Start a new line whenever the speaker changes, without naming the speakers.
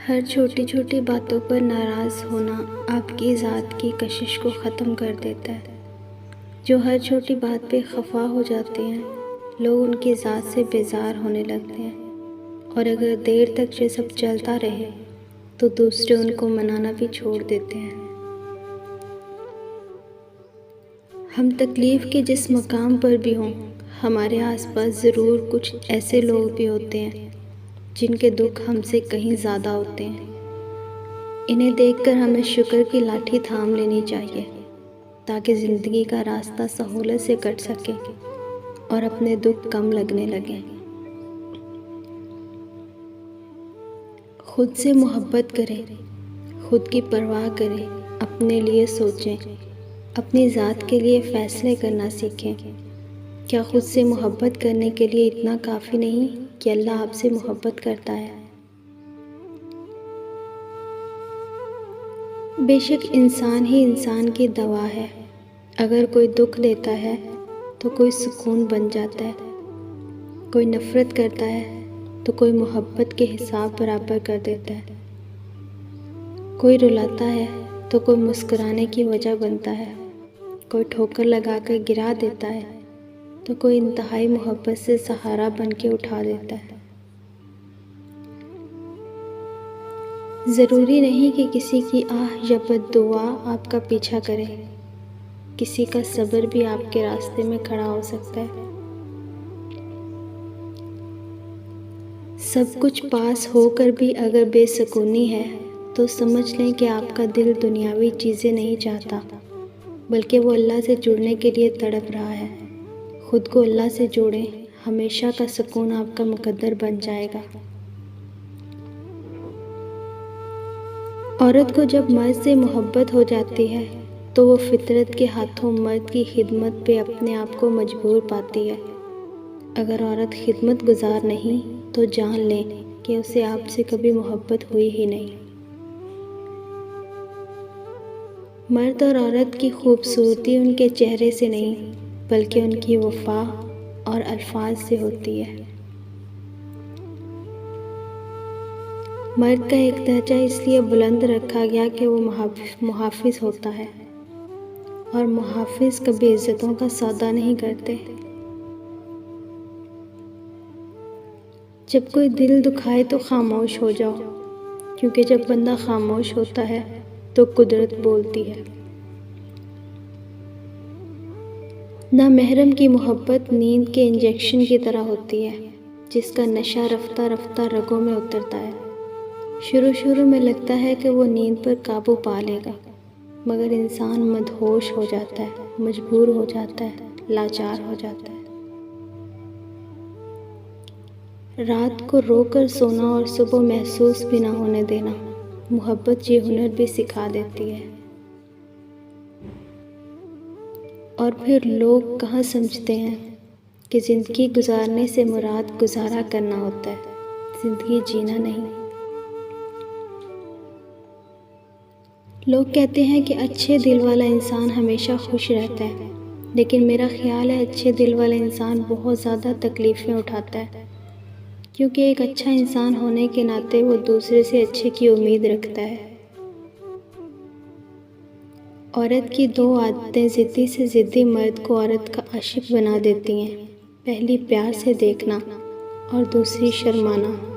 ہر چھوٹی چھوٹی باتوں پر ناراض ہونا آپ کی ذات کی کشش کو ختم کر دیتا ہے۔ جو ہر چھوٹی بات پہ خفا ہو جاتے ہیں، لوگ ان کی ذات سے بیزار ہونے لگتے ہیں، اور اگر دیر تک یہ سب چلتا رہے تو دوسرے ان کو منانا بھی چھوڑ دیتے ہیں۔ ہم تکلیف کے جس مقام پر بھی ہوں، ہمارے آس پاس ضرور کچھ ایسے لوگ بھی ہوتے ہیں جن کے دکھ ہم سے کہیں زیادہ ہوتے ہیں۔ انہیں دیکھ کر ہمیں شکر کی لاٹھی تھام لینی چاہیے تاکہ زندگی کا راستہ سہولت سے کٹ سکے اور اپنے دکھ کم لگنے لگیں۔ خود سے محبت کریں، خود کی پرواہ کریں، اپنے لیے سوچیں، اپنی ذات کے لیے فیصلے کرنا سیکھیں۔ کیا خود سے محبت کرنے کے لیے اتنا کافی نہیں کہ اللہ آپ سے محبت کرتا ہے؟ بے شک انسان ہی انسان کی دوا ہے۔ اگر کوئی دکھ دیتا ہے تو کوئی سکون بن جاتا ہے، کوئی نفرت کرتا ہے تو کوئی محبت کے حساب برابر کر دیتا ہے، کوئی رلاتا ہے تو کوئی مسکرانے کی وجہ بنتا ہے، کوئی ٹھوکر لگا کر گرا دیتا ہے تو کوئی انتہائی محبت سے سہارا بن کے اٹھا دیتا ہے۔ ضروری نہیں کہ کسی کی آہ یا بد دعا آپ کا پیچھا کرے، کسی کا صبر بھی آپ کے راستے میں کھڑا ہو سکتا ہے۔ سب کچھ پاس ہو کر بھی اگر بے سکونی ہے تو سمجھ لیں کہ آپ کا دل دنیاوی چیزیں نہیں چاہتا، بلکہ وہ اللہ سے جڑنے کے لیے تڑپ رہا ہے۔ خود کو اللہ سے جوڑیں، ہمیشہ کا سکون آپ کا مقدر بن جائے گا۔ عورت کو جب مرد سے محبت ہو جاتی ہے تو وہ فطرت کے ہاتھوں مرد کی خدمت پہ اپنے آپ کو مجبور پاتی ہے۔ اگر عورت خدمت گزار نہیں تو جان لیں کہ اسے آپ سے کبھی محبت ہوئی ہی نہیں۔ مرد اور عورت کی خوبصورتی ان کے چہرے سے نہیں بلکہ ان کی وفا اور الفاظ سے ہوتی ہے۔ مرد کا ایک درجہ اس لیے بلند رکھا گیا کہ وہ محافظ ہوتا ہے، اور محافظ کبھی عزتوں کا سودا نہیں کرتے۔ جب کوئی دل دکھائے تو خاموش ہو جاؤ، کیونکہ جب بندہ خاموش ہوتا ہے تو قدرت بولتی ہے۔ نامحرم کی محبت نیند کے انجیکشن کی طرح ہوتی ہے، جس کا نشہ رفتہ رفتہ رگوں میں اترتا ہے۔ شروع میں لگتا ہے کہ وہ نیند پر قابو پا لے گا، مگر انسان مدہوش ہو جاتا ہے، مجبور ہو جاتا ہے، لاچار ہو جاتا ہے۔ رات کو رو کر سونا اور صبح محسوس بھی نہ ہونے دینا، محبت یہ ہنر بھی سکھا دیتی ہے۔ اور پھر لوگ کہاں سمجھتے ہیں کہ زندگی گزارنے سے مراد گزارا کرنا ہوتا ہے، زندگی جینا نہیں۔ لوگ کہتے ہیں کہ اچھے دل والا انسان ہمیشہ خوش رہتا ہے، لیکن میرا خیال ہے اچھے دل والا انسان بہت زیادہ تکلیفیں اٹھاتا ہے، کیونکہ ایک اچھا انسان ہونے کے ناطے وہ دوسرے سے اچھے کی امید رکھتا ہے۔ عورت کی دو عادتیں ضدی سے ضدی مرد کو عورت کا عاشق بنا دیتی ہیں، پہلی پیار سے دیکھنا اور دوسری شرمانا۔